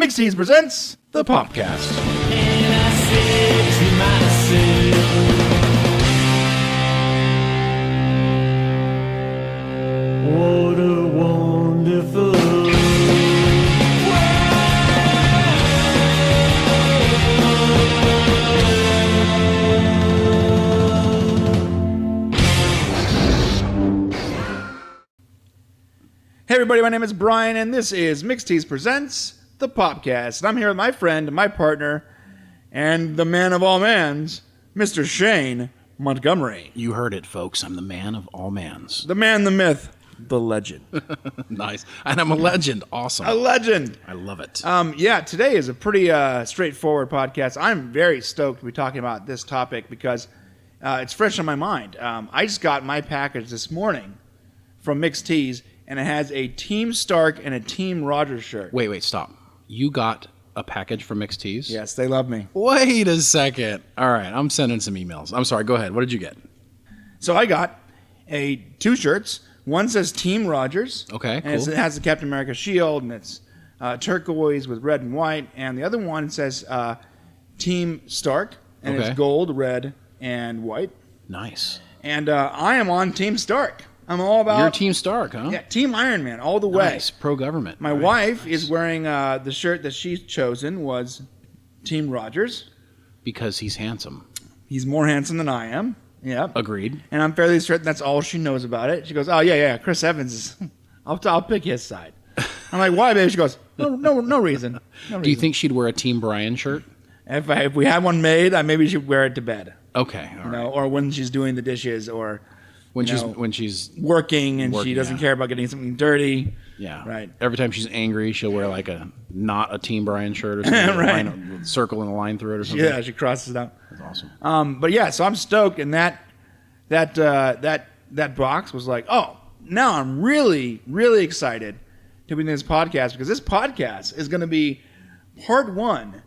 Mixties presents the Popcast. And I said to myself, what a wonderful Hey everybody, my name is Brian, and this is Mixties presents the Popcast. And I'm here with my friend, my partner, and the man of all mans, Mr. Shane Montgomery. You heard it, folks. I'm the man of all mans. The man, the myth, the legend. Nice. And I'm a legend. Awesome. A legend. I love it. Yeah, today is a pretty straightforward podcast. I'm very stoked to be talking about this topic because it's fresh on my mind. I just got my package this morning from Mixtees, and it has a Team Stark and a Team Rogers shirt. Wait, stop. You got a package from Mixtees? Yes, they love me. Wait a second. All right, I'm sending some emails. I'm sorry, go ahead. What did you get? So I got two shirts. One says Team Rogers. Okay, and cool. it has the Captain America shield, and it's turquoise with red and white. And the other one says Team Stark, and Okay. it's gold, red, and white. Nice. And I am on Team Stark. I'm all about... You're Team Stark, huh? Yeah, Team Iron Man, all the way. Nice. Pro-government. My All right, wife nice. is wearing the shirt that she's chosen was Team Rogers. Because he's handsome. He's more handsome than I am. Yeah. Agreed. And I'm fairly certain that's all she knows about it. She goes, oh, yeah, Chris Evans is... I'll pick his side. I'm like, why, babe? She goes, no reason. Do you think she'd wear a Team Brian shirt? If we had one made, I maybe she'd wear it to bed. Okay, all right. Or when she's doing the dishes or... When she's working and she working, doesn't yeah. care about getting something dirty. Yeah. Right. Every time she's angry, she'll wear like not a Team Brian shirt or something. Right. A circle and a line through it or something. Yeah, she crosses it out. That's awesome. But yeah, so I'm stoked, and that box was like, oh, now I'm really, really excited to be in this podcast because this podcast is going to be part one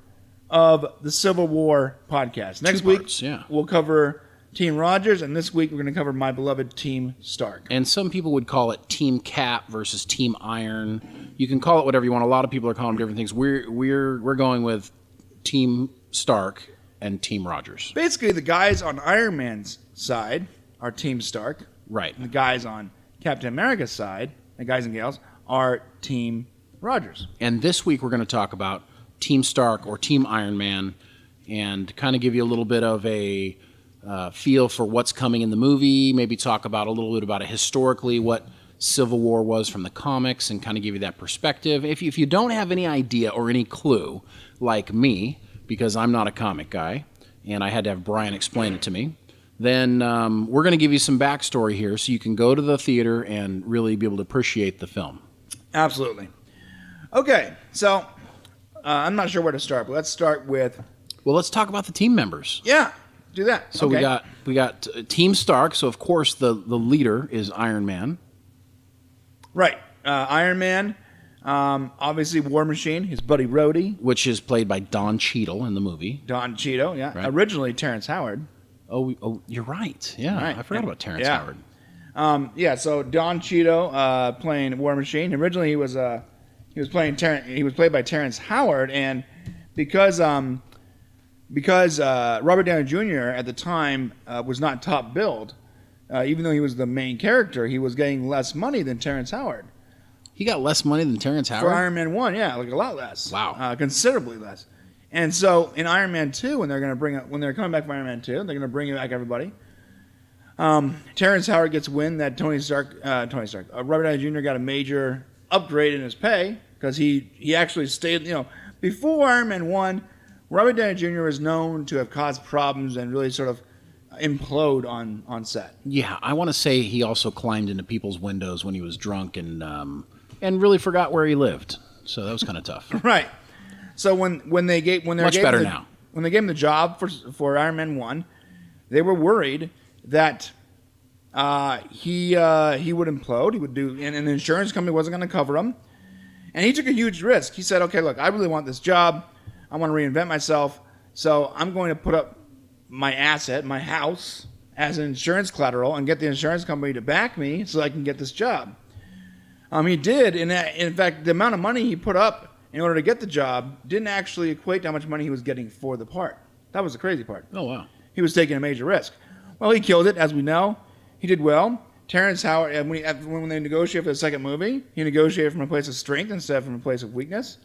of the Civil War podcast. Next Two week, parts, yeah. we'll cover Team Rogers, and this week we're going to cover my beloved Team Stark. And some people would call it Team Cap versus Team Iron. You can call it whatever you want. A lot of people are calling them different things. We're going with Team Stark and Team Rogers. Basically, the guys on Iron Man's side are Team Stark. Right. And the guys on Captain America's side, the guys and gals, are Team Rogers. And this week we're going to talk about Team Stark or Team Iron Man and kind of give you a little bit of a feel for what's coming in the movie, maybe talk about a little bit about it historically, what Civil War was from the comics, and kind of give you that perspective. If you don't have any idea or any clue, like me, because I'm not a comic guy, and I had to have Brian explain it to me, then we're going to give you some backstory here so you can go to the theater and really be able to appreciate the film. Absolutely. Okay, so I'm not sure where to start, but let's start with... Well, let's talk about the team members. Yeah, do that. So okay. we got Team Stark. So of course the leader is Iron Man. Right. Iron Man, obviously War Machine, his buddy Rhodey. Which is played by Don Cheadle in the movie. Don Cheadle, yeah. Right. Originally Terrence Howard. Oh, you're right. Yeah, Right. I forgot about Terrence Yeah. Howard. So Don Cheadle playing War Machine. Originally he was played by Terrence Howard, and because Robert Downey Jr. at the time was not top billed, even though he was the main character, he was getting less money than Terrence Howard. He got less money than Terrence Howard? For Iron Man 1, yeah, like a lot less. Wow. Considerably less. And so in Iron Man 2, when they're coming back for Iron Man 2, they're going to bring back everybody. Terrence Howard gets wind that Robert Downey Jr. got a major upgrade in his pay because he actually stayed, before Iron Man 1, Robert Downey Jr. is known to have caused problems and really sort of implode on set. Yeah, I want to say he also climbed into people's windows when he was drunk and really forgot where he lived. So that was kind of tough. Right. So when they gave him the job for Iron Man 1, they were worried that he would implode. He would do, and an insurance company wasn't going to cover him. And he took a huge risk. He said, "Okay, look, I really want this job. I want to reinvent myself. So I'm going to put up my asset, my house, as an insurance collateral and get the insurance company to back me so I can get this job." He did. In fact, the amount of money he put up in order to get the job, didn't actually equate to how much money he was getting for the part. That was the crazy part. Oh, wow. He was taking a major risk. Well, he killed it, as we know. He did well. Terrence Howard, when they negotiated for the second movie, he negotiated from a place of strength instead of from a place of weakness.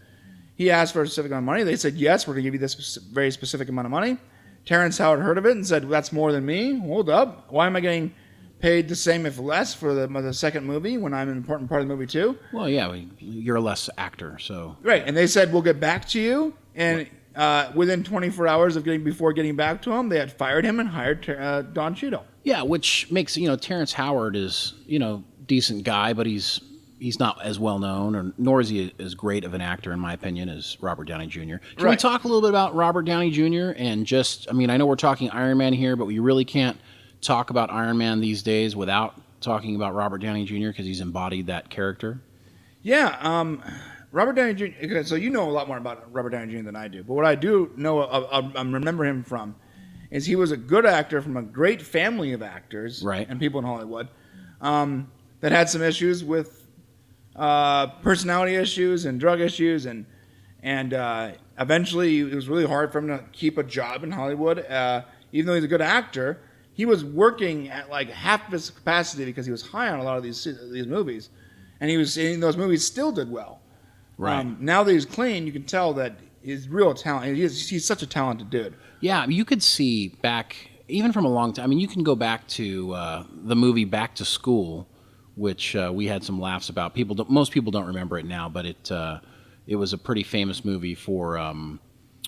He asked for a specific amount of money. They said, yes, we're going to give you this very specific amount of money. Terrence Howard heard of it and said, that's more than me. Hold up. Why am I getting paid the same, if less, for the second movie when I'm an important part of the movie too? Well, yeah, you're a less actor, so... Right, and they said, we'll get back to you. And within 24 hours before getting back to him, they had fired him and hired Don Cheadle. Yeah, which makes, Terrence Howard is, decent guy, but he's not as well known, nor is he as great of an actor, in my opinion, as Robert Downey Jr. Can we talk a little bit about Robert Downey Jr. and I know we're talking Iron Man here, but we really can't talk about Iron Man these days without talking about Robert Downey Jr. because he's embodied that character. Yeah, Robert Downey Jr. So you know a lot more about Robert Downey Jr. than I do, but what I do know, I remember him from, is he was a good actor from a great family of actors and people in Hollywood that had some issues with personality issues and drug issues, and eventually it was really hard for him to keep a job in Hollywood. Even though he's a good actor, he was working at like half of his capacity because he was high on a lot of these movies, and those movies still did well. Right. Now that he's clean, you can tell that he's real talent. He's such a talented dude. Yeah, you could see back, even from a long time. I mean, you can go back to the movie Back to School, which we had some laughs about. Most people don't remember it now, but it was a pretty famous movie for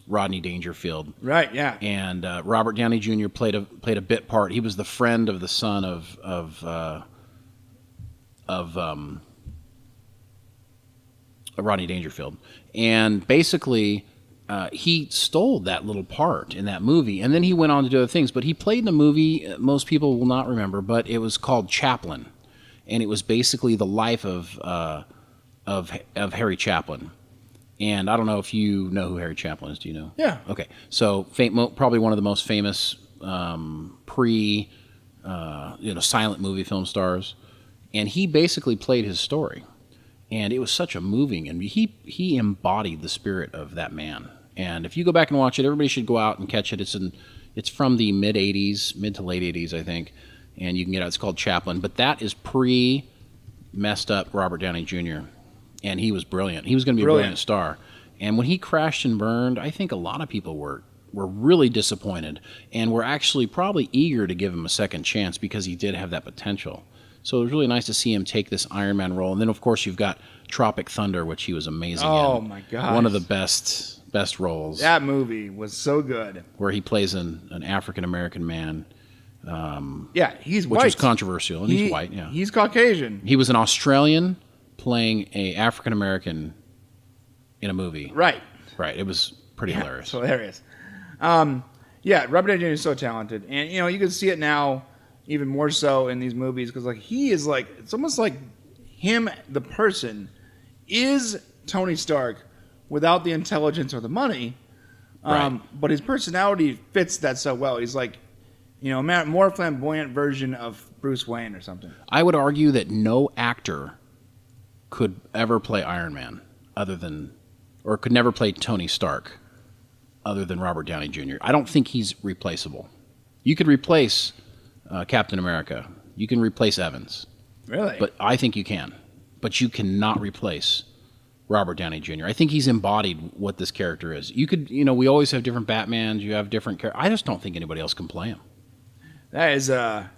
Rodney Dangerfield. Right. Yeah. And Robert Downey Jr. played a bit part. He was the friend of the son of Rodney Dangerfield, and basically he stole that little part in that movie, and then he went on to do other things. But he played in a movie most people will not remember, but it was called Chaplin, and it was basically the life of Harry Chaplin. And I don't know if you know who Harry Chaplin is. Do you know? Yeah. Okay. So probably one of the most famous silent movie film stars, and he basically played his story. And it was such a moving, and he embodied the spirit of that man. And if you go back and watch it, everybody should go out and catch it. It's from the mid to late 80s, I think. And you can get it. It's called Chaplin. But that is messed up Robert Downey Jr. And he was brilliant. He was going to be a brilliant star. And when he crashed and burned, I think a lot of people were really disappointed and were actually probably eager to give him a second chance because he did have that potential. So it was really nice to see him take this Iron Man role. And then, of course, you've got Tropic Thunder, which he was amazing in. Oh, my God. One of the best roles. That movie was so good. Where he plays an African-American man. Yeah, he's white. Which was controversial, and he's white, yeah. He's Caucasian. He was an Australian playing a African-American in a movie. Right. Right. It was pretty hilarious. It's hilarious. Robert Downey Jr. is so talented. And, you can see it now even more so in these movies because he is it's almost like him, the person, is Tony Stark without the intelligence or the money. Right. But his personality fits that so well. He's a more flamboyant version of Bruce Wayne or something. I would argue that no actor could ever play Iron Man could never play Tony Stark other than Robert Downey Jr. I don't think he's replaceable. You could replace Captain America. You can replace Evans. Really? But I think you can. But you cannot replace Robert Downey Jr. I think he's embodied what this character is. You could, we always have different Batmans. You have different characters. I just don't think anybody else can play him. That's a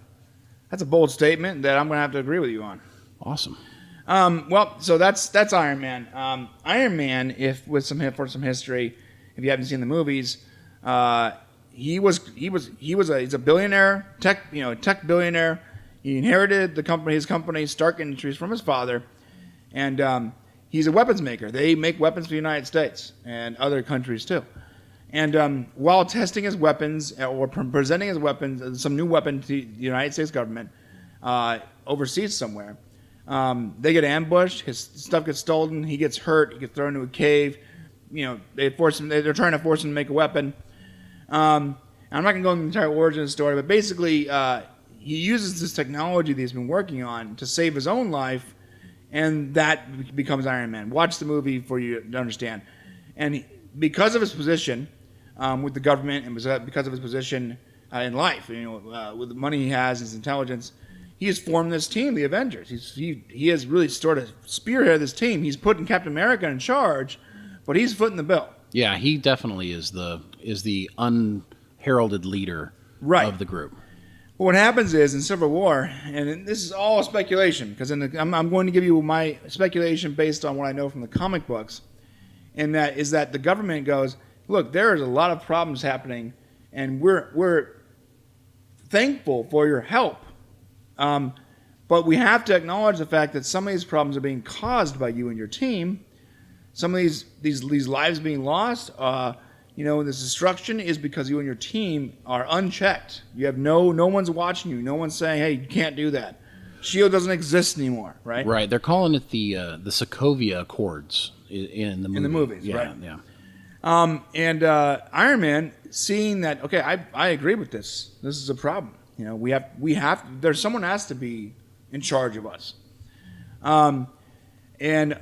bold statement that I'm going to have to agree with you on. Awesome. So that's Iron Man. Iron Man, for some history, if you haven't seen the movies, he's a billionaire, tech billionaire. He inherited his company, Stark Industries, from his father, and he's a weapons maker. They make weapons for the United States and other countries too. And while testing his weapons or presenting his weapons, some new weapon to the United States government overseas somewhere, they get ambushed. His stuff gets stolen. He gets hurt. He gets thrown into a cave. They're trying to force him to make a weapon. I'm not going to go into the entire origin story, but basically, he uses this technology that he's been working on to save his own life and that becomes Iron Man. Watch the movie for you to understand. And because of his position with the government, and because of his position in life, with the money he has, his intelligence, he has formed this team, the Avengers. He has really sort of spearheaded this team. He's putting Captain America in charge, but he's footing the bill. Yeah, he definitely is the unheralded leader of the group. Well, what happens is in Civil War, and this is all speculation, because I'm going to give you my speculation based on what I know from the comic books, and that is that the government goes, look, there is a lot of problems happening, and we're thankful for your help, but we have to acknowledge the fact that some of these problems are being caused by you and your team. Some of these lives being lost, this destruction is because you and your team are unchecked. You have no one's watching you. No one's saying, hey, you can't do that. S.H.I.E.L.D. doesn't exist anymore, right? Right. They're calling it the Sokovia Accords in the movie. In the movies, yeah, right? Yeah. And Iron Man, seeing that, okay, I agree with this. This is a problem. We have. There's someone has to be in charge of us. And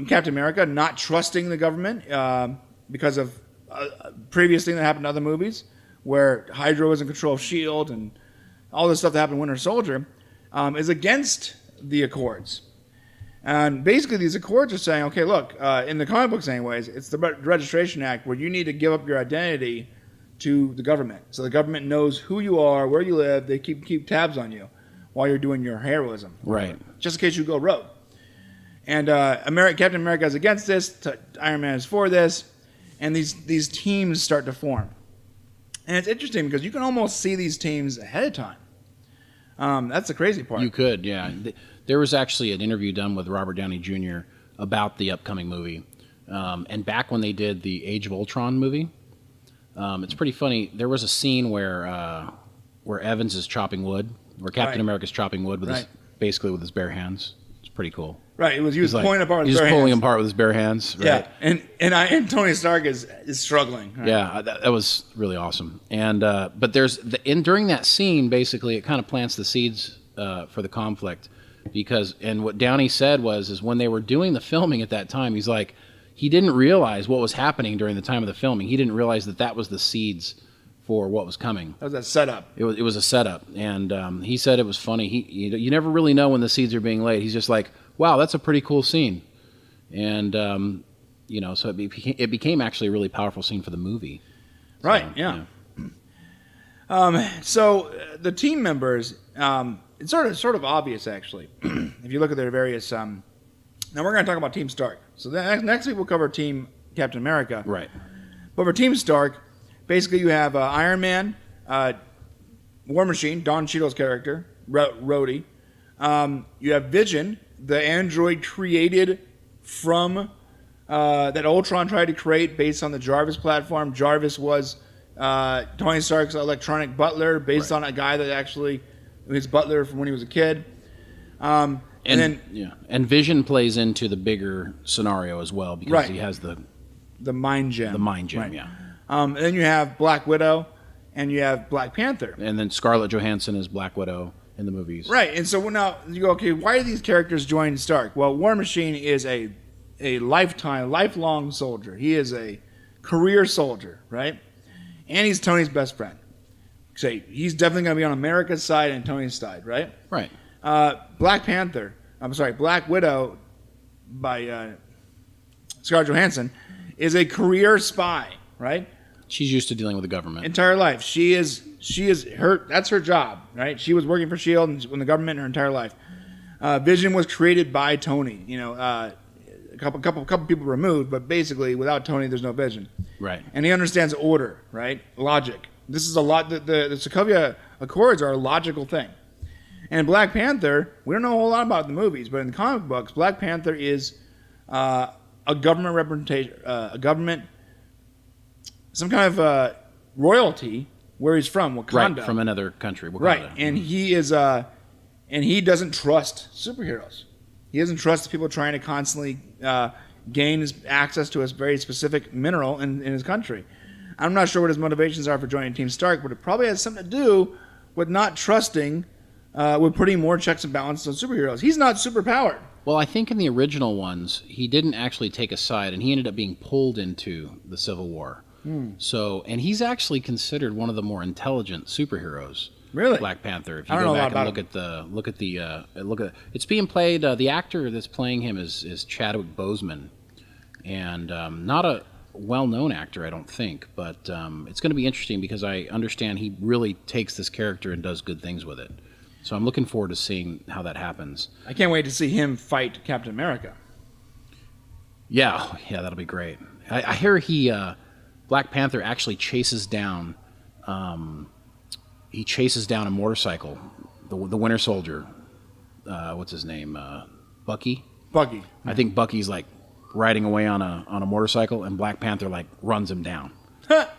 Captain America not trusting the government because of a previous thing that happened in other movies where Hydra was in control of S.H.I.E.L.D. and all this stuff that happened in Winter Soldier is against the Accords. And basically these Accords are saying, okay, look, in the comic books anyways, it's the Registration Act where you need to give up your identity to the government. So the government knows who you are, where you live, they keep tabs on you while you're doing your heroism. Right. Just in case you go rogue. And Captain America is against this, Iron Man is for this, and these teams start to form. And it's interesting because you can almost see these teams ahead of time. That's the crazy part. You could, yeah. There was actually an interview done with Robert Downey Jr. about the upcoming movie. And back when they did the Age of Ultron movie, it's pretty funny. There was a scene where Evans is chopping wood, where Captain America's chopping wood basically with his bare hands. It's pretty cool. Right, he was pulling apart with his bare hands. He's pulling apart with his bare hands. Right? Yeah, and Tony Stark is struggling. Right? Yeah, that was really awesome. And but during that scene, basically, it kind of plants the seeds for the conflict and what Downey said is when they were doing the filming at that time, he's like, he didn't realize what was happening during the time of the filming. He didn't realize that was the seeds for what was coming. That was a setup. It was a setup, and he said it was funny. You never really know when the seeds are being laid. He's just like, wow, that's a pretty cool scene, and so it became actually a really powerful scene for the movie. Right. So, yeah. So the team members, it's sort of obvious actually, if you look at their various. Now we're going to talk about Team Stark. So next week we'll cover Team Captain America. Right. But for Team Stark, basically you have Iron Man, War Machine, Don Cheadle's character, Rhodey. You have Vision, the android created from that Ultron tried to create based on the Jarvis platform. Jarvis was Tony Stark's electronic butler based on a guy that actually his butler from when he was a kid. And Vision plays into the bigger scenario as well because he has the mind gem. The mind gem, right. yeah. And then you have Black Widow, and you have Black Panther. And then Scarlett Johansson is Black Widow in the movies. Right, and so now you go, okay, why are these characters joining Stark? Well, War Machine is a lifelong soldier. He is a career soldier, right? And he's Tony's best friend. So he's definitely going to be on America's side and Tony's side, right? Right. Black Widow by Scarlett Johansson is a career spy, right? She's used to dealing with the government. Entire life. She is that's her job, right? She was working for S.H.I.E.L.D. and the government her entire life. Vision was created by Tony, a couple people removed, but basically without Tony there's no Vision. Right. And he understands order, right? Logic. This is a lot the Sokovia Accords are a logical thing. And Black Panther, we don't know a whole lot about the movies, but in the comic books, Black Panther is a government representation, some kind of royalty where he's from, Wakanda. Right, from another country, Wakanda. Right, and he is, and he doesn't trust superheroes. He doesn't trust the people trying to constantly gain access to a very specific mineral in his country. I'm not sure what his motivations are for joining Team Stark, but it probably has something to do with not trusting, with putting more checks and balances on superheroes. He's not super powered. Well, I think in the original ones, he didn't actually take a side, and he ended up being pulled into the Civil War. So, and he's actually considered one of the more intelligent superheroes. Really? Black Panther. If I you don't go know a back lot and look at it's being played. The actor that's playing him is Chadwick Boseman, and not a well-known actor, I don't think, but it's going to be interesting because I understand he really takes this character and does good things with it. So I'm looking forward to seeing how that happens. I can't wait to see him fight Captain America. Yeah, that'll be great. I hear Black Panther actually chases down a motorcycle, the Winter Soldier. What's his name? Bucky. Bucky. I think Bucky's like riding away on a motorcycle, and Black Panther like runs him down.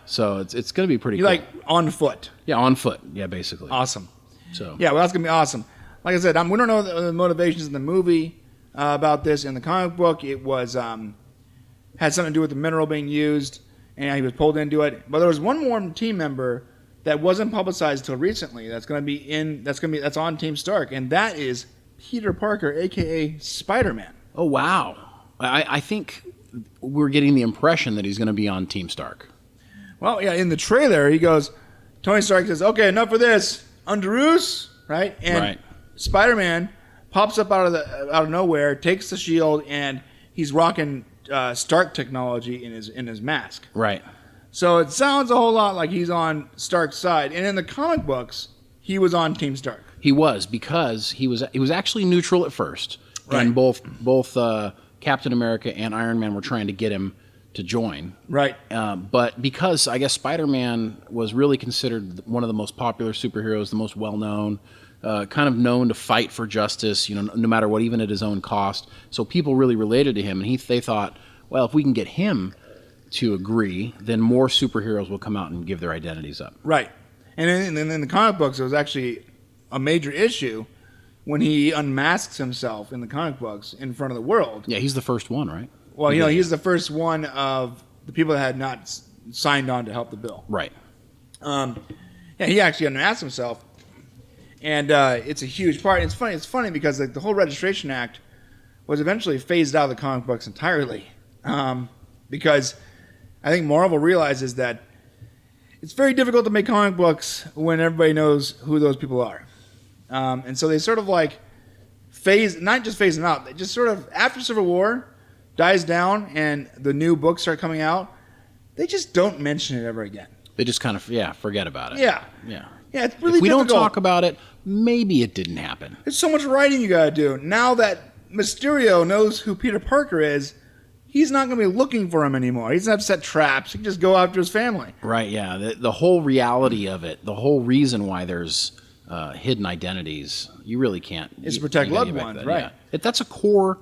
So it's going to be pretty cool. Like on foot. Yeah, on foot. Yeah, basically. Awesome. So yeah, well, that's gonna be awesome. Like I said, we don't know the motivations in the movie about this. In the comic book, it was had something to do with the mineral being used, and he was pulled into it. But there was one more team member that wasn't publicized until recently. That's on Team Stark, and that is Peter Parker, aka Spider-Man. Oh wow! I think we're getting the impression that he's going to be on Team Stark. Well, yeah, in the trailer, he goes, Tony Stark says, "Okay, enough of this, Underoos," right? And right. Spider-Man pops up out of nowhere, takes the shield, and he's rocking Stark technology in his mask. Right. So it sounds a whole lot like he's on Stark's side. And in the comic books, he was on Team Stark. He was, because he was actually neutral at first, right. And both Captain America and Iron Man were trying to get him to join. Right. But because I guess Spider-Man was really considered one of the most popular superheroes, the most well-known, kind of known to fight for justice, no matter what, even at his own cost. So people really related to him, and they thought, well, if we can get him to agree, then more superheroes will come out and give their identities up. Right. And in the comic books, it was actually a major issue when he unmasks himself in the comic books in front of the world. Yeah, he's the first one, right? Well, he's the first one of the people that had not signed on to help the bill. Right. Yeah, he actually unmasked himself, and it's a huge part. It's funny because the whole Registration Act was eventually phased out of the comic books entirely, because I think Marvel realizes that it's very difficult to make comic books when everybody knows who those people are. And so they sort of like not just phase them out, they just sort of, after Civil War dies down and the new books start coming out, they just don't mention it ever again. They just kind of, forget about it. Yeah. Yeah. Yeah, it's really if we difficult. don't talk about it, maybe it didn't happen. There's so much writing you got to do. Now that Mysterio knows who Peter Parker is, he's not going to be looking for him anymore. He doesn't have to set traps. He can just go after his family. Right, yeah. The whole reality of it, the whole reason why there's hidden identities, you really can't. It's to protect loved ones, right. Yeah. That's a core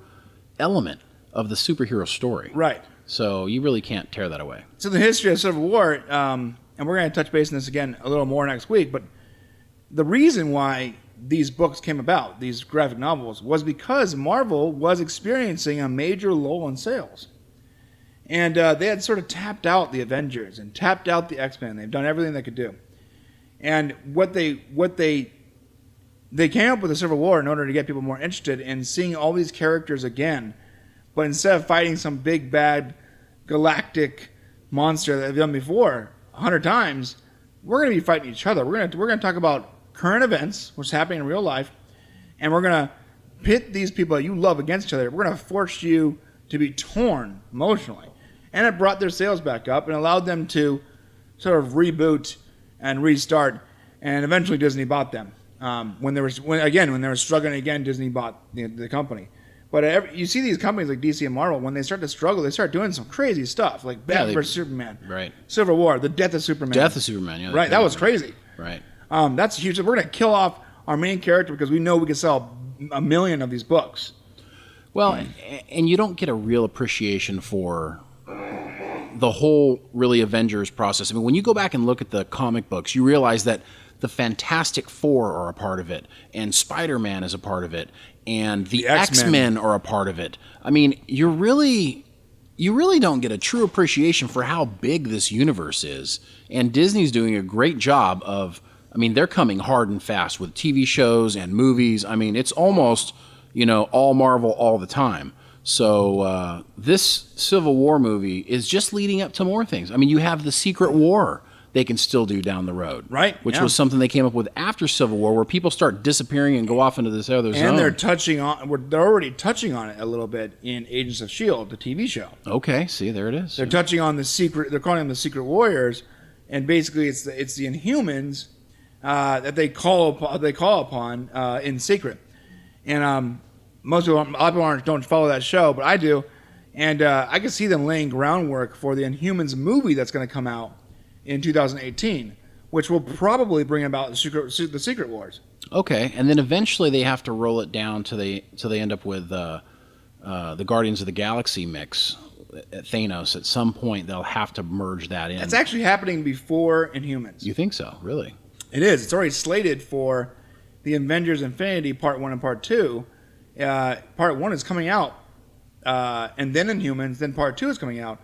element of the superhero story. Right. So you really can't tear that away. So the history of Civil War, and we're going to touch base on this again a little more next week, but the reason why these books came about, these graphic novels, was because Marvel was experiencing a major lull in sales. And they had sort of tapped out the Avengers and tapped out the X-Men. They've done everything they could do. And what they came up with the Civil War in order to get people more interested in seeing all these characters again, but instead of fighting some big bad galactic monster that they've done before 100 times, we're going to be fighting each other. We're going to talk about current events, what's happening in real life, and we're going to pit these people that you love against each other. We're going to force you to be torn emotionally. And it brought their sales back up and allowed them to sort of reboot and restart. And eventually Disney bought them. When they were struggling again, Disney bought the company. But you see these companies like DC and Marvel, when they start to struggle, they start doing some crazy stuff, like Batman vs. Superman, right? Civil War, the death of Superman. Yeah. Right, that was crazy. Right. That's huge. We're going to kill off our main character because we know we can sell 1 million of these books. Well, and you don't get a real appreciation for the whole, really, Avengers process. I mean, when you go back and look at the comic books, you realize that the Fantastic Four are a part of it, and Spider-Man is a part of it, and the X-Men are a part of it. I mean, you really don't get a true appreciation for how big this universe is. And Disney's doing a great job of, I mean, they're coming hard and fast with TV shows and movies. I mean, it's almost all Marvel all the time. So this Civil War movie is just leading up to more things. I mean, you have the Secret War they can still do down the road, right? Which was something they came up with after Civil War, where people start disappearing and go off into this other zone. And they're already touching on it a little bit in Agents of S.H.I.E.L.D., the TV show. Okay, see, there it is. They're touching on they're calling them the Secret Warriors, and basically it's the Inhumans that they call upon in secret. And a lot of people don't follow that show, but I do, and I can see them laying groundwork for the Inhumans movie that's going to come out in 2018, which will probably bring about the Secret Wars. Okay, and then eventually they have to roll it down till they end up with the Guardians of the Galaxy mix at Thanos. At some point, they'll have to merge that in. It's actually happening before Inhumans. You think so? Really? It is. It's already slated for the Avengers Infinity Part 1 and Part 2. Part 1 is coming out, and then Inhumans, then Part 2 is coming out.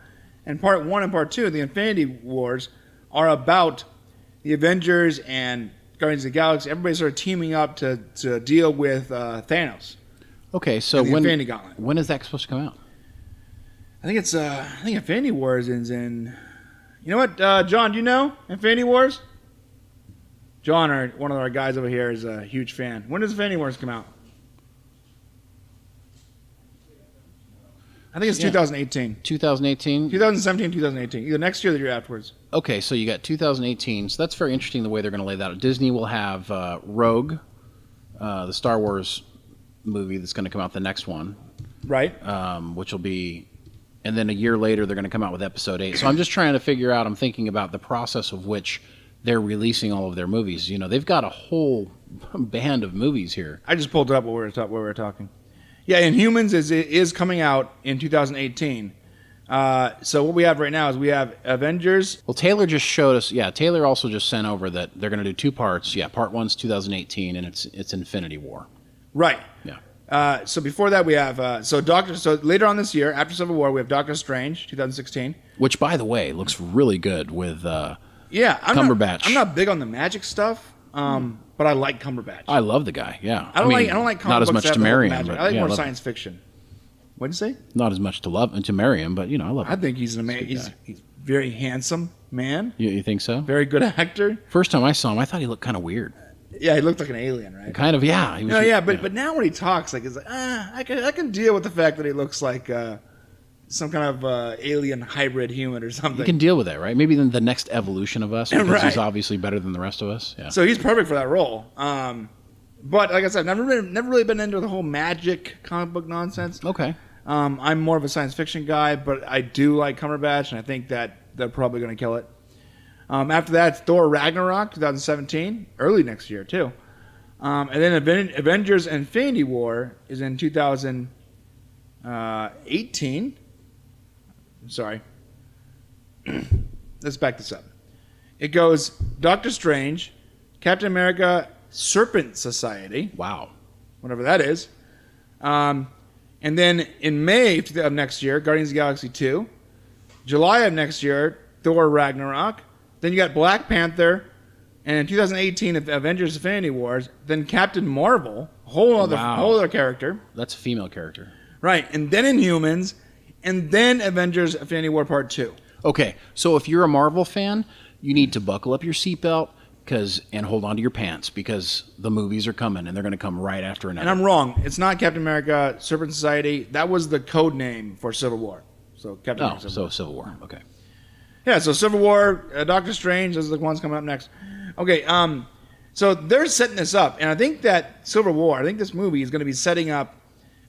And Part 1 and Part 2, the Infinity Wars, are about the Avengers and Guardians of the Galaxy. Everybody sort of teaming up to deal with Thanos. Okay, so when is that supposed to come out? I think Infinity Wars is in. You know what, John? Do you know Infinity Wars? John, one of our guys over here, is a huge fan. When does Infinity Wars come out? I think it's 2018. 2018? 2017, 2018. Either next year or the year afterwards. Okay, so you got 2018. So that's very interesting the way they're going to lay that out. Disney will have Rogue, the Star Wars movie that's going to come out, the next one. Right. Which will be... And then a year later, they're going to come out with Episode 8. So I'm just trying to figure out, I'm thinking about the process of which they're releasing all of their movies. They've got a whole band of movies here. I just pulled it up while we were talking. Yeah, Inhumans is coming out in 2018. So what we have right now is we have Avengers. Well, Taylor just showed us. Yeah, Taylor also just sent over that they're going to do 2 parts. Yeah, Part 1's 2018, and it's Infinity War. Right. Yeah. So before that we have So later on this year, after Civil War, we have Doctor Strange, 2016. Which, by the way, looks really good with Cumberbatch. I'm not big on the magic stuff. But I like Cumberbatch. I love the guy. Yeah, I don't like not as much to marry him. But I like more science fiction. What'd you say? Not as much to love and to marry him, but I love him. I think he's an amazing. He's very handsome man. You think so? Very good actor. First time I saw him, I thought he looked kind of weird. Yeah, he looked like an alien, right? Kind of, yeah. But now when he talks, like, it's like, I can deal with the fact that he looks like some kind of alien hybrid human or something. You can deal with that, right? Maybe then the next evolution of us, because he's obviously better than the rest of us. Yeah. So he's perfect for that role. But like I said, I've never really been into the whole magic comic book nonsense. Okay. I'm more of a science fiction guy, but I do like Cumberbatch, and I think that they're probably going to kill it. After that, it's Thor Ragnarok, 2017, early next year too. And then Avengers Infinity War is in 2018. Sorry. Let's back this up. It goes Doctor Strange, Captain America, Serpent Society. Wow. Whatever that is. And then in May of next year, Guardians of the Galaxy 2. July of next year, Thor Ragnarok. Then you got Black Panther. And in 2018, Avengers Infinity Wars. Then Captain Marvel, whole other character. That's a female character. Right. And then Inhumans. And then Avengers Infinity War Part 2. Okay, so if you're a Marvel fan, you need to buckle up your seatbelt and hold on to your pants, because the movies are coming, and they're going to come right after another. And I'm wrong. It's not Captain America, Serpent Society. That was the code name for Civil War. So Captain America. Civil War. Okay. Yeah, so Civil War, Doctor Strange, those are the ones coming up next. Okay, so they're setting this up, and I think that this movie is going to be setting up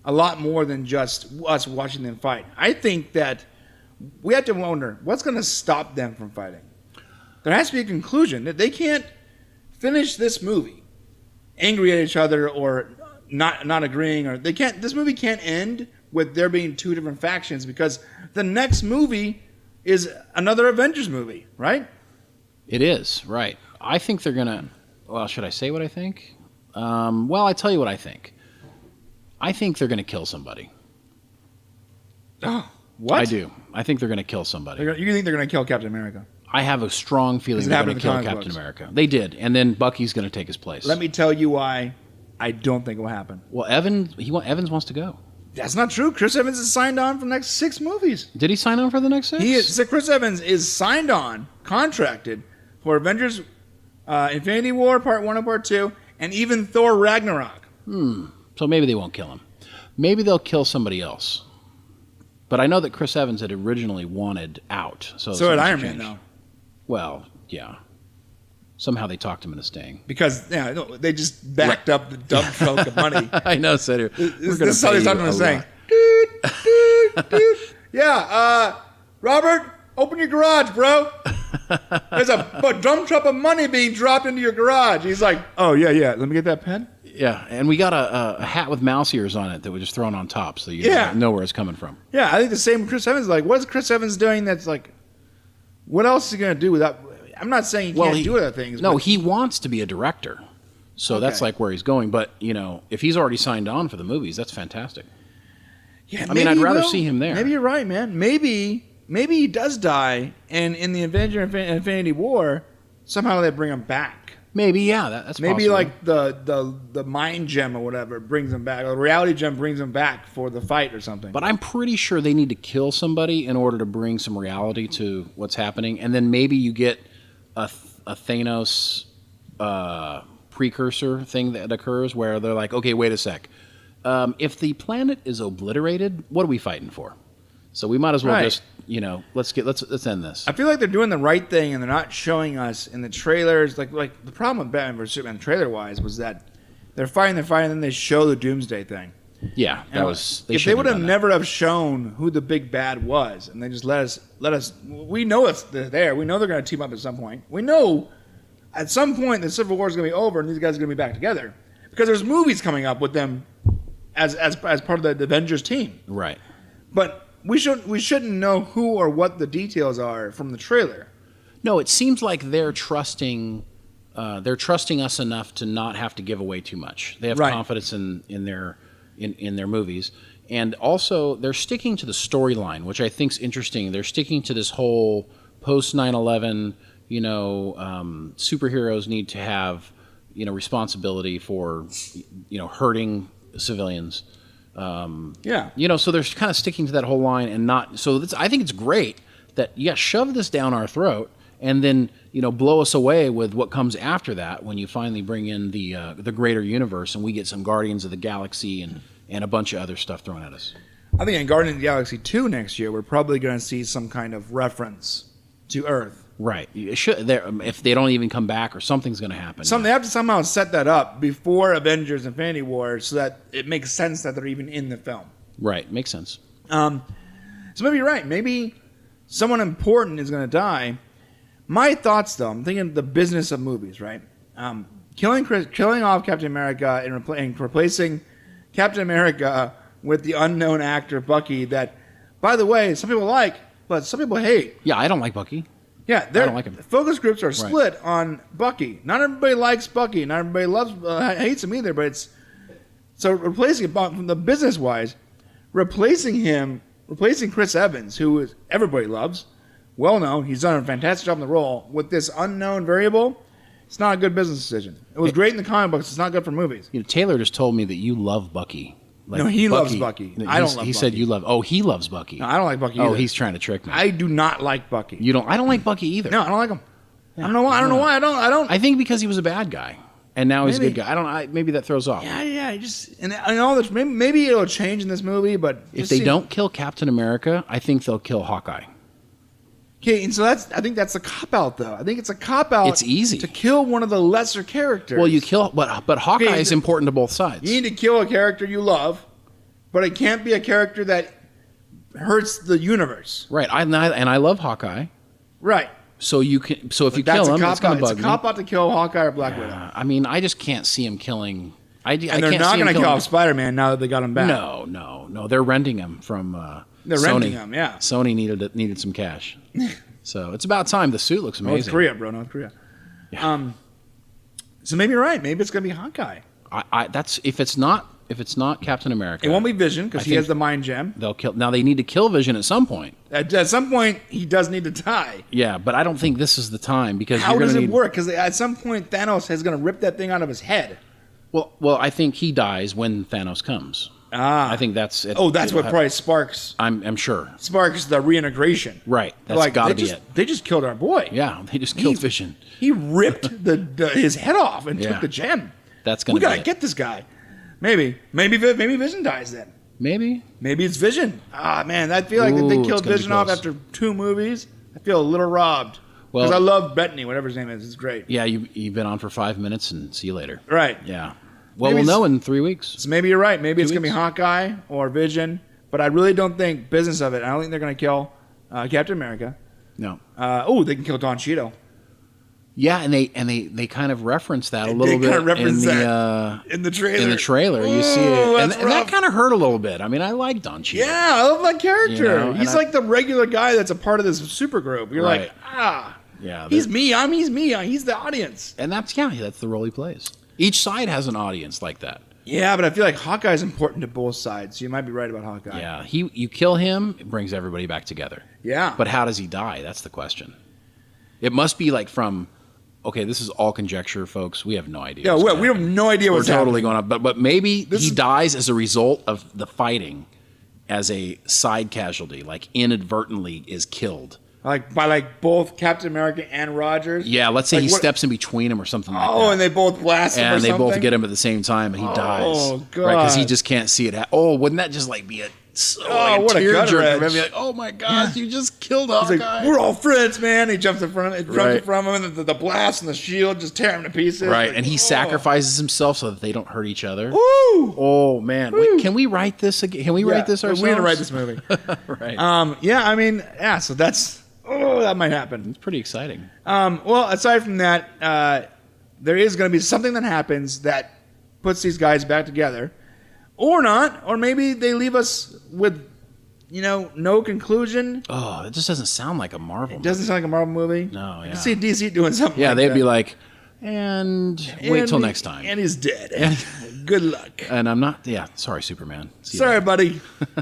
a lot more than just us watching them fight. I think that we have to wonder, what's going to stop them from fighting? There has to be a conclusion that they can't finish this movie angry at each other or not agreeing, or they can't. This movie can't end with there being two different factions, because the next movie is another Avengers movie, right? It is, right. I think they're going to... Well, should I say what I think? I tell you what I think. I think they're going to kill somebody. Oh, what? I do. I think they're going to kill somebody. You think they're going to kill Captain America? I have a strong feeling they're going to kill Captain America. They did, and then Bucky's going to take his place. Let me tell you why I don't think it will happen. Well, Evans wants to go. That's not true. Chris Evans is signed on for the next 6 movies. Did he sign on for the next 6? So Chris Evans is signed on, contracted for Avengers, Infinity War Part 1 and Part 2, and even Thor Ragnarok. So maybe they won't kill him. Maybe they'll kill somebody else. But I know that Chris Evans had originally wanted out. So did Iron Man, though. Well, yeah. Somehow they talked him into staying. Because they just backed up the dump truck of money. I know, Senator. This is how they talked him saying, Robert, open your garage, bro. There's a dump truck of money being dropped into your garage. He's like, oh, yeah. Let me get that pen. Yeah, and we got a hat with mouse ears on it that we just thrown on top so you know where it's coming from. Yeah, I think the same with Chris Evans. Like, what is Chris Evans doing that's like, what else is he going to do without... I'm not saying he can't do other things. No, he wants to be a director. So that's like where he's going. But, if he's already signed on for the movies, that's fantastic. Yeah, I mean, I'd rather see him there. Maybe you're right, man. Maybe he does die, and in the Infinity War, somehow they bring him back. Maybe, yeah, that's maybe possible. Like the mind gem or whatever brings him back. Or the reality gem brings him back for the fight or something. But I'm pretty sure they need to kill somebody in order to bring some reality to what's happening. And then maybe you get a Thanos precursor thing that occurs where they're like, okay, wait a sec. If the planet is obliterated, what are we fighting for? So we might as well just, let's end this. I feel like they're doing the right thing, and they're not showing us in the trailers. Like the problem with Batman vs Superman trailer-wise was that they're fighting, and then they show the Doomsday thing. Yeah, if they would have never have shown who the big bad was, and they just let us. We know it's there. We know they're going to team up at some point. We know at some point the Civil War is going to be over, and these guys are going to be back together because there's movies coming up with them as part of the Avengers team. Right. But we shouldn't know who or what the details are from the trailer. No, it seems like they're trusting us enough to not have to give away too much. They have confidence in their movies, and also they're sticking to the storyline, which I think is interesting. They're sticking to this whole post 9/11. Superheroes need to have responsibility for hurting civilians. So they're kind of sticking to that whole line and not. So I think it's great that shove this down our throat and then blow us away with what comes after that when you finally bring in the greater universe and we get some Guardians of the Galaxy and a bunch of other stuff thrown at us. I think in Guardians of the Galaxy 2 next year we're probably going to see some kind of reference to Earth. Right. If they don't even come back or something's going to happen. They have to somehow set that up before Avengers Infinity War so that it makes sense that they're even in the film. Right. Makes sense. So maybe you're right. Maybe someone important is going to die. My thoughts, though, I'm thinking the business of movies, right? Killing off Captain America and replacing Captain America with the unknown actor Bucky that, by the way, some people like, but some people hate. Yeah, I don't like Bucky. Yeah, I don't like him. Focus groups are split on Bucky. Not everybody likes Bucky. Not everybody hates him either. But so replacing it from the business wise, replacing Chris Evans, who everybody loves, well known. He's done a fantastic job in the role with this unknown variable. It's not a good business decision. It was great in the comic books. It's not good for movies. Taylor just told me that you love Bucky. No, he loves Bucky. I don't love Bucky. He said you love... Oh, he loves Bucky. No, I don't like Bucky either. Oh, he's trying to trick me. I do not like Bucky. You don't... I don't like Bucky either. No, I don't like him. Yeah, I don't know why. I don't know why. I don't... I think because he was a bad guy. And now he's a good guy. Maybe that throws off. Yeah. And all this... Maybe it'll change in this movie, but... If they don't kill Captain America, I think they'll kill Hawkeye. Okay, and so I think that's a cop-out, though. I think it's a cop-out... It's easy. ...to kill one of the lesser characters. Well, you kill... But Hawkeye is important to both sides. You need to kill a character you love... But it can't be a character that hurts the universe. Right. And I love Hawkeye. Right. So if you kill him, it's going to bug me. It's a cop-out to kill Hawkeye or Black Widow. I mean, I just can't see him killing... And they're not going to kill off Spider-Man now that they got him back. No. They're renting him from They're Sony. Renting him, yeah. Sony needed some cash. So it's about time. The suit looks amazing. North Korea, bro. North Korea. Yeah. So maybe you're right. Maybe it's going to be Hawkeye. If it's not Captain America, it won't be Vision because he has the mind gem. They'll kill. Now they need to kill Vision at some point. At some point, he does need to die. Yeah, but I don't think this is the time because how does it work? Because at some point, Thanos is going to rip that thing out of his head. Well, I think he dies when Thanos comes. I think that's it. Oh, that's what probably sparks. I'm sure. Sparks the reintegration. Right. That's got to be it. They just killed our boy. Yeah, they just killed Vision. He ripped his head off and took the gem. That's going to be We got to get this guy. Maybe Vision dies then. Maybe it's Vision. Ah, man, I feel like if they killed Vision off after 2 movies, I feel a little robbed. Because I love Bettany, whatever his name is. It's great. Yeah, you've been on for 5 minutes, and see you later. Right. Yeah. Well, we'll know in 3 weeks. So maybe you're right. Maybe it's going to be Hawkeye or Vision. But I really don't think business of it. I don't think they're going to kill Captain America. No. They can kill Don Cheadle. Yeah, and they kind of reference that a little bit in the trailer. In the trailer, you see it, and that kind of hurt a little bit. I mean, I like Don Cheadle. Yeah, I love that character. He's like the regular guy that's a part of this supergroup. You're like, yeah, he's me. He's me. He's the audience. And that's the role he plays. Each side has an audience like that. Yeah, but I feel like Hawkeye's important to both sides. So you might be right about Hawkeye. Yeah, you kill him, it brings everybody back together. Yeah. But how does he die? That's the question. It must be like from, okay, this is all conjecture, folks. We have no idea. Yeah, we have no idea what's totally going on. But maybe he dies as a result of the fighting as a side casualty, like inadvertently is killed. Like by both Captain America and Rogers? Yeah, let's say he steps in between them or something like that. Oh, and they both blast him and they both get him at the same time, and he dies. Oh, God. Right, because he just can't see it. Wouldn't that just be a what a gutter edge. Be like, oh my gosh, you just killed Hawkeye. He's like, we're all friends, man. He jumps in front of him, and the blast and the shield just tear him to pieces. Right, and he sacrifices himself so that they don't hurt each other. Woo! Oh man, wait, can we write this again? Can we write this ourselves? We need to write this movie. Right. So that's that might happen. It's pretty exciting. Well, aside from that, there is going to be something that happens that puts these guys back together. Or not, or maybe they leave us with, no conclusion. Oh, it just doesn't sound like a Marvel movie. It doesn't sound like a Marvel movie. No, yeah. I can see DC doing something like that. Yeah, they'd be like, and wait till next time. And he's dead. Good luck. And I'm not, sorry, Superman. Sorry, buddy.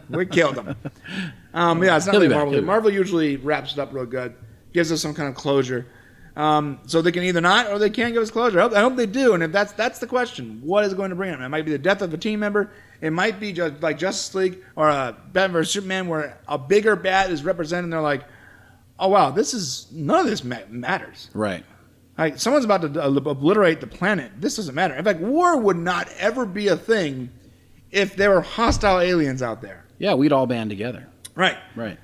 We killed him. It's not like Marvel. Marvel usually wraps it up real good, gives us some kind of closure. So they can either not or they can give us closure. I hope they do. And if that's the question, what is going to bring them? It might be the death of a team member. It might be just like Justice League or Batman vs Superman, where a bigger bat is represented. And they're like, oh wow, none of this matters. Right. Like someone's about to obliterate the planet. This doesn't matter. In fact, war would not ever be a thing if there were hostile aliens out there. Yeah, we'd all band together. Right.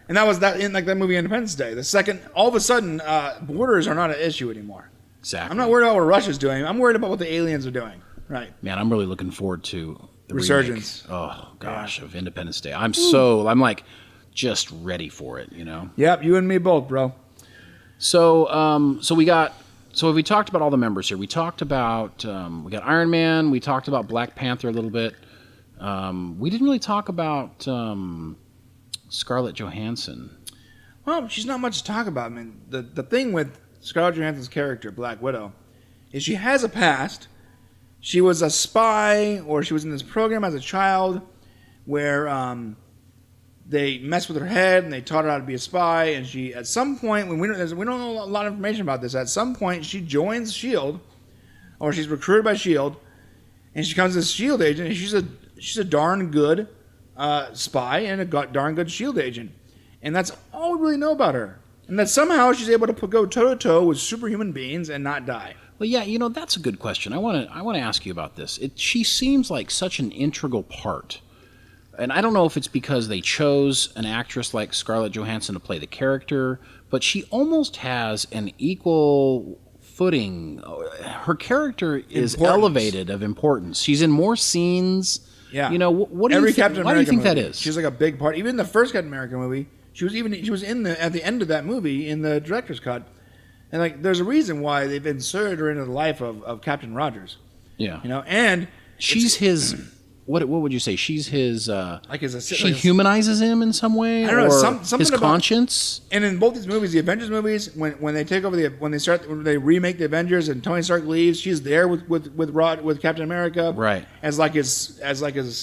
And that was that in like that movie Independence Day. The second, all of a sudden, borders are not an issue anymore. Exactly. I'm not worried about what Russia's doing. I'm worried about what the aliens are doing. Right. Man, I'm really looking forward to the resurgence. Remake. Oh gosh, of Independence Day. I'm like just ready for it. Yep, you and me both, bro. So we talked about all the members here. We talked about we got Iron Man. We talked about Black Panther a little bit. We didn't really talk about Scarlett Johansson. Well, she's not much to talk about. I mean, the thing with Scarlett Johansson's character, Black Widow, is she has a past. She was a spy, or she was in this program as a child where they messed with her head and they taught her how to be a spy. And she, at some point, we don't know a lot of information about this. At some point, she joins S.H.I.E.L.D., or she's recruited by S.H.I.E.L.D., and she becomes a S.H.I.E.L.D. agent. And she's a darn good spy and a darn good S.H.I.E.L.D. agent. And that's all we really know about her. And that somehow she's able to go toe-to-toe with superhuman beings and not die. Well, yeah, that's a good question. I want to ask you about this. She seems like such an integral part. And I don't know if it's because they chose an actress like Scarlett Johansson to play the character, but she almost has an equal footing. Her character is elevated of importance. She's in more scenes. Yeah. What do you think? Why do you think that is? She's like a big part. Even the first Captain America movie, she was at the end of that movie in the director's cut. And like, there's a reason why they've inserted her into the life of Captain Rogers. Yeah. And she's his. What would you say? She's his. She humanizes him in some way. I don't know. Something his about conscience. And in both these movies, the Avengers movies, when they take over when they remake the Avengers and Tony Stark leaves, she's there with Captain America, right? As his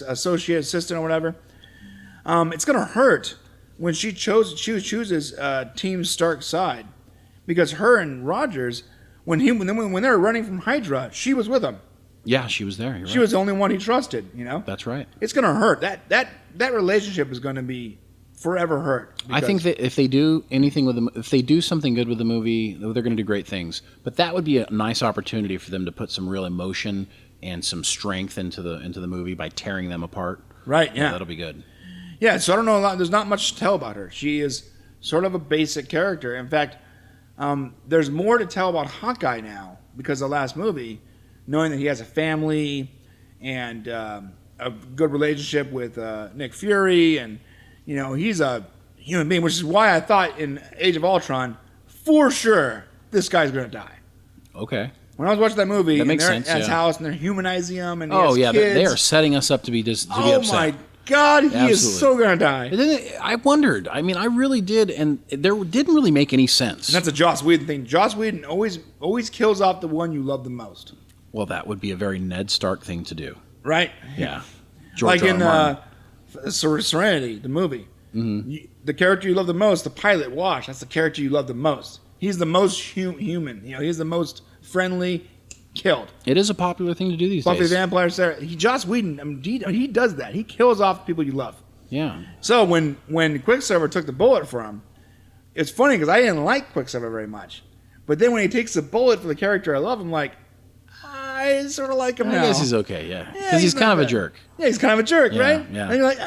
associate assistant or whatever. It's gonna hurt when she chooses Team Stark's side. Because her and Rogers, when they were running from Hydra, she was with him. Yeah, she was there. She was the only one he trusted. You know, That's right. it's going to hurt. That relationship is going to be forever hurt. I think that if they do anything with if they do something good with the movie, they're going to do great things. But that would be a nice opportunity for them to put some real emotion and some strength into the movie by tearing them apart. Right. Yeah. That'll be good. Yeah. So I don't know a lot. There's not much to tell about her. She is sort of a basic character. In fact, there's more to tell about Hawkeye now because of the last movie, knowing that he has a family and a good relationship with Nick Fury, and you know he's a human being, which is why I thought in Age of Ultron, for sure, this guy's going to die. Okay. When I was watching that movie, That makes they're sense, at his yeah. house and they're humanizing him, and he Oh has yeah, kids. they are setting us up to be upset. Oh my God, he is Absolutely. so going to die. And then I wondered. I mean, I really did, and there didn't really make any sense. And that's a Joss Whedon thing. Joss Whedon always kills off the one you love the most. Well, that would be a very Ned Stark thing to do. Right? Yeah. Like George in R. Martin. Serenity, the movie. Mm-hmm. The character you love the most, the pilot, Wash, that's the character you love the most. He's the most human. You know, he's the most friendly, killed. It is a popular thing to do these Buffy days. the Vampire Slayer. Joss Whedon, I mean, he does that. He kills off the people you love. Yeah. So when Quicksilver took the bullet for him, it's funny because I didn't like Quicksilver very much. But then when he takes the bullet for the character I love, I'm like, I sort of like him I now. guess he's okay, yeah. Yeah, Because he's not kind of a bad. jerk. Yeah, he's kind of a jerk, Yeah, right? yeah. And you're like,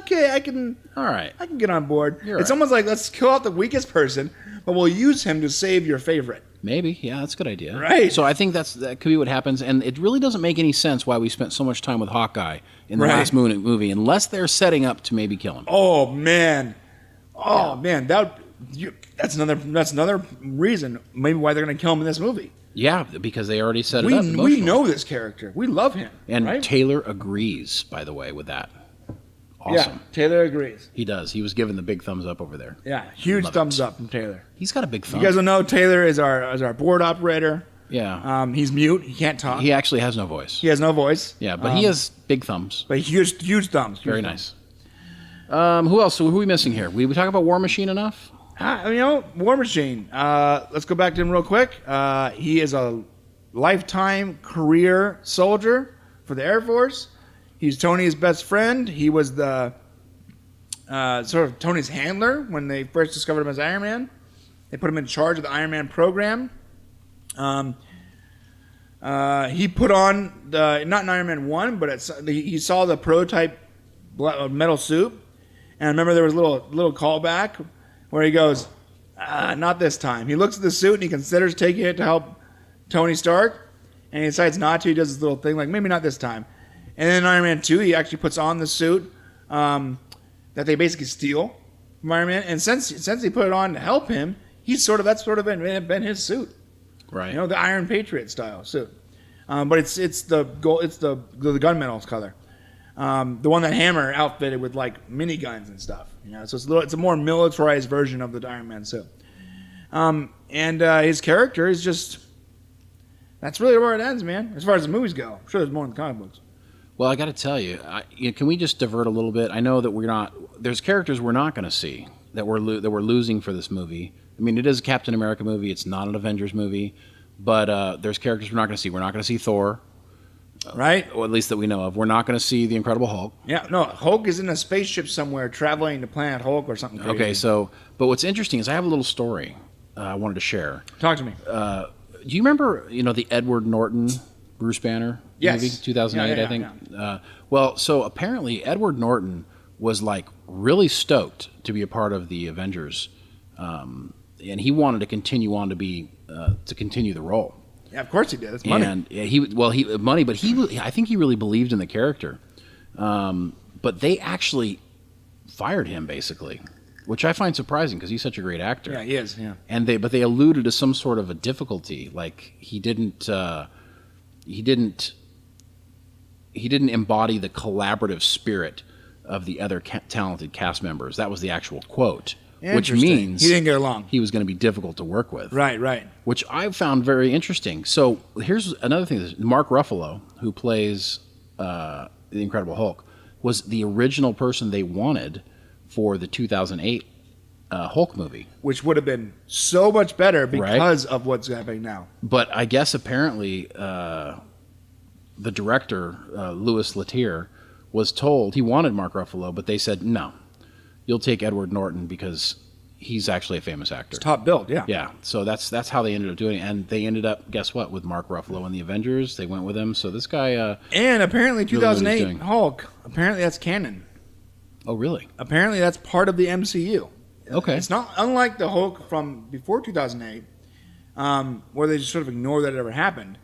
okay, I can All right. get on board. You're It's right. almost like let's kill out the weakest person, but we'll use him to save your favorite. Maybe. Yeah, that's a good idea. Right. So I think that could be what happens. And it really doesn't make any sense why we spent so much time with Hawkeye in the Right. last movie unless they're setting up to maybe kill him. Oh man, man, that's another reason maybe why they're going to kill him in this movie. Yeah, because they already set it We up. we emotionally. know this character. We love him. And right? Taylor agrees, by the way, with that. Awesome. Yeah, Taylor agrees. He does. He was given the big thumbs up over there. Yeah, huge Love thumbs it. up from Taylor. He's got a big thumb. You guys will know Taylor is our board operator. Yeah. He's mute. He can't talk. He actually has no voice. He has no voice. Yeah, but he has big thumbs. But huge thumbs. Very nice. Who else? Who are we missing here? We talk about War Machine enough? War Machine. Let's go back to him real quick. He is a lifetime career soldier for the Air Force. He's Tony's best friend. He was the sort of Tony's handler when they first discovered him as Iron Man. They put him in charge of the Iron Man program. He put on not in Iron Man 1, but he saw the prototype metal suit. And I remember there was a little callback where he goes, not this time. He looks at the suit and he considers taking it to help Tony Stark. And he decides not to. He does this little thing like, maybe not this time. And then in Iron Man 2, he actually puts on the suit that they basically steal from Iron Man. And since he put it on to help him, that's sort of been his suit. Right. You know, the Iron Patriot style suit. But it's the gunmetal's color. The one that Hammer outfitted with like miniguns and stuff. You know, so it's a more militarized version of the Iron Man suit. And his character is just, that's really where it ends, man. As far as the movies go, I'm sure there's more in the comic books. Well, I got to tell you, can we just divert a little bit? I know that there's characters we're not going to see that we're losing for this movie. I mean, it is a Captain America movie. It's not an Avengers movie. But there's characters we're not going to see. We're not going to see Thor. Right? Or at least that we know of. We're not going to see the Incredible Hulk. Yeah, no, Hulk is in a spaceship somewhere traveling to Planet Hulk or something crazy. Okay, but what's interesting is I have a little story I wanted to share. Talk to me. Do you remember, the Edward Norton Bruce Banner Yes. movie, 2008, Yeah, I think? Well, so apparently Edward Norton was like really stoked to be a part of the Avengers, and he wanted to continue on to continue the role. Yeah, of course he did. That's money. And money, but I think he really believed in the character. But they actually fired him basically, which I find surprising because he's such a great actor. Yeah, he is. Yeah. And they alluded to some sort of a difficulty, like he didn't embody the collaborative spirit of the other talented cast members. That was the actual quote, which Interesting. means he didn't get along. he was going to be difficult to work with. Right. Which I found very interesting. So here's another thing: Mark Ruffalo, who plays the Incredible Hulk, was the original person they wanted for the 2008 Hulk movie. Which would have been so much better because of what's happening now. But I guess apparently the director, Louis Leterrier, was told he wanted Mark Ruffalo, but they said, no, you'll take Edward Norton because he's actually a famous actor. It's top billed, yeah. Yeah, so that's how they ended up doing it. And they ended up, guess what, with Mark Ruffalo in the Avengers. They went with him. So this guy... and apparently really what he's 2008 doing. Hulk, apparently that's canon. Oh, really? Apparently that's part of the MCU. Okay. It's not unlike the Hulk from before 2008, where they just sort of ignore that it ever happened.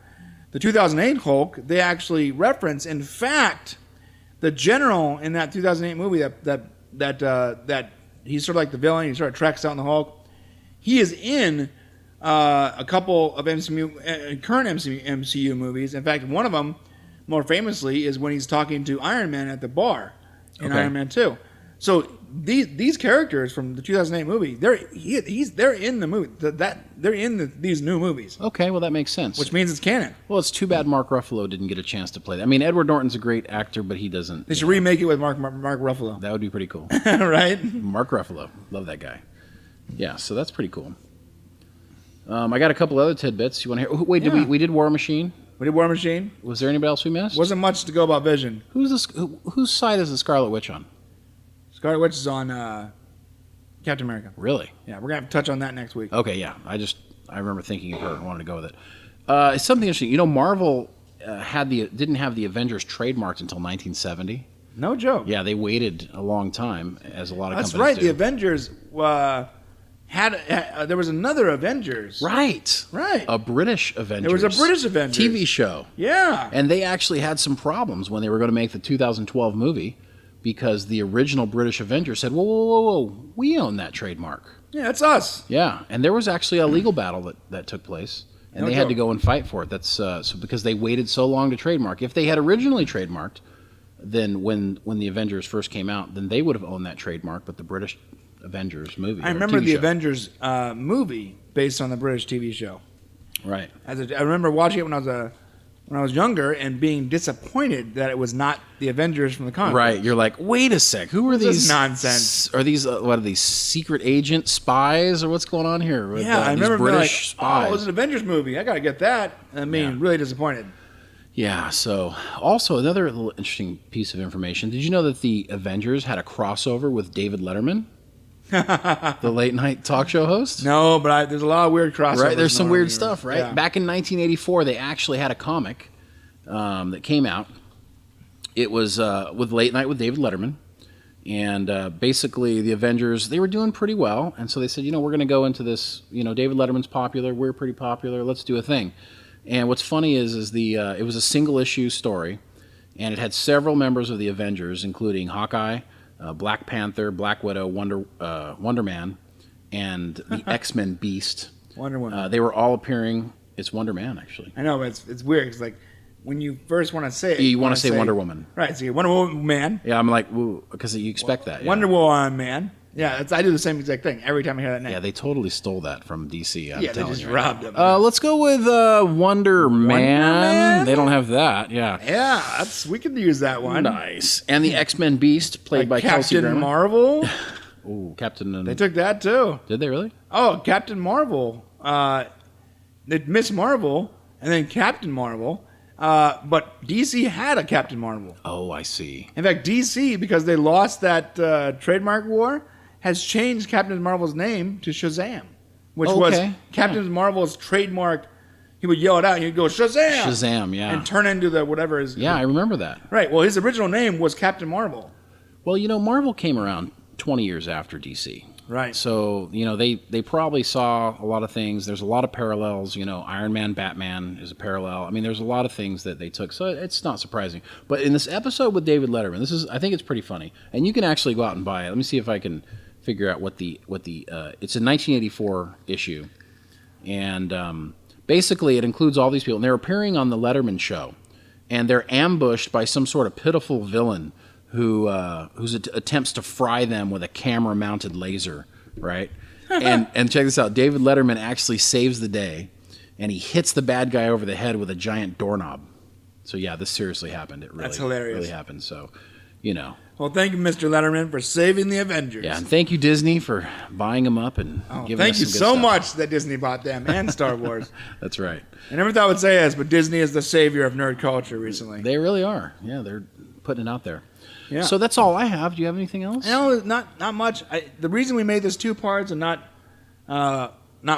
The 2008 Hulk, they actually reference, in fact, the general in that 2008 movie that he's sort of like the villain. He sort of tracks down the Hulk. He is in a couple of current MCU movies. In fact, one of them, more famously, is when he's talking to Iron Man at the bar in Iron Man 2. So these characters from the 2008 movie, they're in the movie. They're in these new movies. Okay, well, that makes sense. Which means it's canon. Well, it's too bad Mark Ruffalo didn't get a chance to play that. I mean, Edward Norton's a great actor, but he doesn't. They should remake it with Mark Ruffalo. That would be pretty cool. Right? Mark Ruffalo. Love that guy. Yeah, so that's pretty cool. I got a couple other tidbits. You want to hear? Wait, Yeah. we did War Machine? We did War Machine. Was there anybody else we missed? Wasn't much to go about Vision. Whose side is the Scarlet Witch on? Scarlet Witch is on Captain America. Really? Yeah, we're going to have to touch on that next week. Okay, yeah. I remember thinking of her and wanted to go with it. It's something interesting. You know, Marvel didn't have the Avengers trademarked until 1970. No joke. Yeah, they waited a long time, as a lot of That's companies right. do. The Avengers there was another Avengers. Right. Right. A British Avengers. There was a British Avengers. TV show. Yeah. And they actually had some problems when they were going to make the 2012 movie because the original British Avengers said, whoa, we own that trademark. Yeah, it's us. Yeah, and there was actually a legal battle that took place, and No they had to joke. go and fight for it. That's so because they waited so long to trademark. If they had originally trademarked, then when the Avengers first came out, then they would have owned that trademark, but the British Avengers movie. I or remember TV the show. Avengers movie based on the British TV show. Right. I remember watching it when I was younger and being disappointed that it was not the Avengers from the comic. Right. You're like, wait a sec. Who are This these nonsense? Are these what are these secret agent spies or what's going on here? With, Yeah, I these remember being like, British spies. oh, it was an Avengers movie. I got to get that. I mean, really disappointed. Yeah, so also another little interesting piece of information. Did you know that the Avengers had a crossover with David Letterman, the late night talk show host? No, but there's a lot of weird crossovers. Right, there's in some the weird universe. stuff, right? Yeah. Back in 1984, they actually had a comic that came out. It was with Late Night with David Letterman. And basically, the Avengers, they were doing pretty well. And so they said, we're going to go into this, David Letterman's popular, we're pretty popular, let's do a thing. And what's funny is it was a single issue story, and it had several members of the Avengers, including Hawkeye, Black Panther, Black Widow, Wonder Man, and the X-Men Beast. Wonder Woman. They were all appearing. It's Wonder Man, actually. I know, but it's weird. It's like when you first want to say it, You want to say Wonder Woman. Right, so you Wonder Woman Man. Yeah, I'm like, ooh, because you expect that. Yeah. Wonder Woman Man. Yeah, I do the same exact thing every time I hear that name. Yeah, they totally stole that from DC. I'm Yeah, they telling just you. robbed them. Let's go with Wonder Man. They don't have that. Yeah. Yeah, we could use that one. Nice. And the X-Men Beast, played by Kelsey Captain Grammer. Marvel. Ooh, Captain. They took that too. Did they really? Oh, Captain Marvel. Miss Marvel, and then Captain Marvel. But DC had a Captain Marvel. Oh, I see. In fact, DC, because they lost that trademark war, has changed Captain Marvel's name to Shazam, which was Captain Marvel's trademark. He would yell it out, and he'd go, Shazam! Shazam, yeah. And turn into the whatever is. Yeah, I remember that. Right. Well, his original name was Captain Marvel. Well, Marvel came around 20 years after DC. Right. So, they probably saw a lot of things. There's a lot of parallels. Iron Man, Batman is a parallel. I mean, there's a lot of things that they took. So it's not surprising. But in this episode with David Letterman, I think it's pretty funny. And you can actually go out and buy it. Let me see if I can figure out what the it's a 1984 issue. And basically it includes all these people. And they're appearing on the Letterman show. And they're ambushed by some sort of pitiful villain who attempts to fry them with a camera-mounted laser, right? and check this out. David Letterman actually saves the day, and he hits the bad guy over the head with a giant doorknob. So yeah, this seriously happened. It really, That's hilarious. really happened. So Well, thank you, Mr. Letterman, for saving the Avengers. Yeah, and thank you, Disney, for buying them up and giving thank us you some good so stuff. much that Disney bought them and Star Wars. That's right. I never thought I would say this, but Disney is the savior of nerd culture recently. They really are. Yeah, they're putting it out there. Yeah. So that's all I have. Do you have anything else? No, not much. The reason we made this 2 parts and not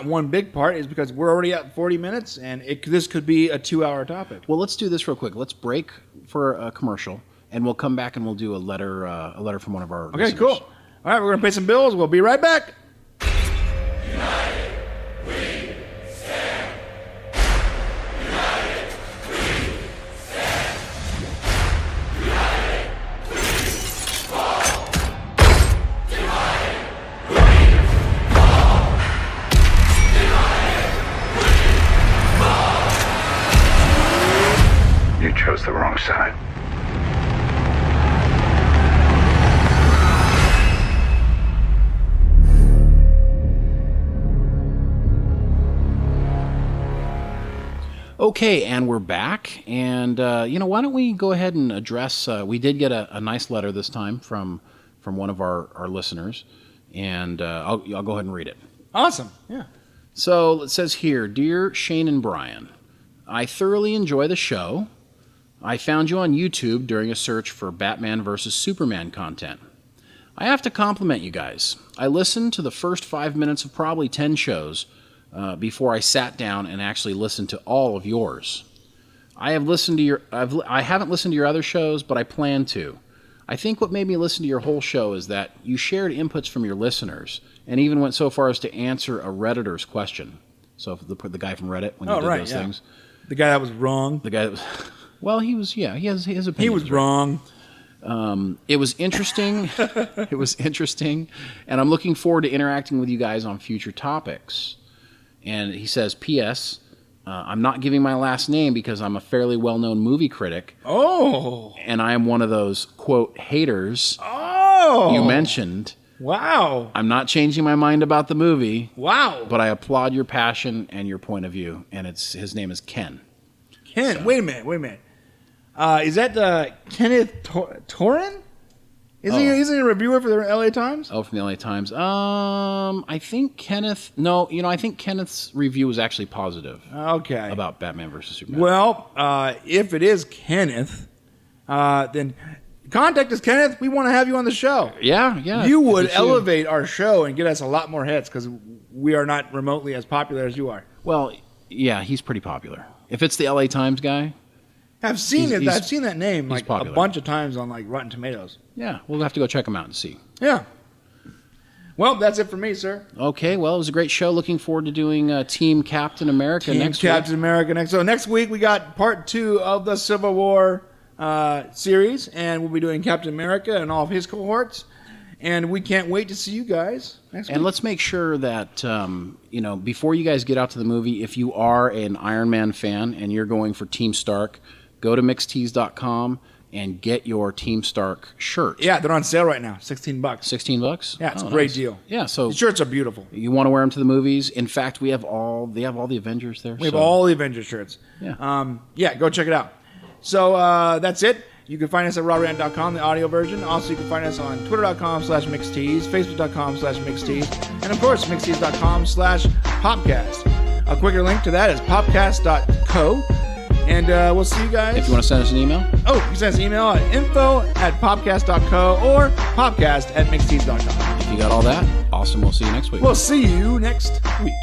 one big part is because we're already at 40 minutes, and this could be a 2-hour topic. Well, let's do this real quick. Let's break for a commercial, and we'll come back and we'll do a letter from one of our listeners. Cool. All right, we're going to pay some bills. We'll be right back. You chose the wrong side. Okay, and we're back. And, why don't we go ahead and address... we did get a nice letter this time from one of our listeners, and I'll go ahead and read it. Awesome. Yeah. So it says here, Dear Shane and Brian, I thoroughly enjoy the show. I found you on YouTube during a search for Batman vs. Superman content. I have to compliment you guys. I listened to the first 5 minutes of probably 10 shows before I sat down and actually listened to all of yours. I haven't listened to your other shows, but I plan to. I think what made me listen to your whole show is that you shared inputs from your listeners and even went so far as to answer a Redditor's question. So the guy from Reddit, when you did those things. The guy that was wrong. The guy that was... Well, he was, he has his opinion. He was wrong. It was interesting. It was interesting. And I'm looking forward to interacting with you guys on future topics. And he says, P.S., I'm not giving my last name because I'm a fairly well-known movie critic. Oh. And I am one of those, quote, haters you mentioned. Wow. I'm not changing my mind about the movie. Wow. But I applaud your passion and your point of view. And his name is Ken. Ken, wait a minute. Is that Kenneth Torin? Isn't he a reviewer for the LA Times? Oh, from the LA Times. I think Kenneth... No, I think Kenneth's review was actually positive. Okay. About Batman vs. Superman. Well, if it is Kenneth, then contact us, Kenneth. We want to have you on the show. Yeah. You would elevate our show and get us a lot more hits because we are not remotely as popular as you are. Well, yeah, he's pretty popular. If it's the LA Times guy... I've seen that name like popular. a bunch of times on like Rotten Tomatoes. Yeah, we'll have to go check him out and see. Yeah. Well, that's it for me, sir. Okay, well, it was a great show. Looking forward to doing Team Captain America next week. Captain America next. So next week we got part 2 of the Civil War series, and we'll be doing Captain America and all of his cohorts. And we can't wait to see you guys next week. And let's make sure that, before you guys get out to the movie, if you are an Iron Man fan and you're going for Team Stark, go to mixtees.com and get your Team Stark shirt. Yeah, they're on sale right now. $16. $16? Yeah, it's a great deal. Yeah, so the shirts are beautiful. You want to wear them to the movies. In fact, they have all the Avengers there. We have all the Avengers shirts. Yeah. Go check it out. So that's it. You can find us at rawrant.com, the audio version. Also, you can find us on twitter.com/mixtees, facebook.com/mixtees, and of course, mixtees.com/popcast. A quicker link to that is popcast.co. And we'll see you guys. If you want to send us an email. Oh, you can send us an email at info@popcast.co or popcast@mixtees.com. If you got all that, awesome. We'll see you next week. We'll see you next week.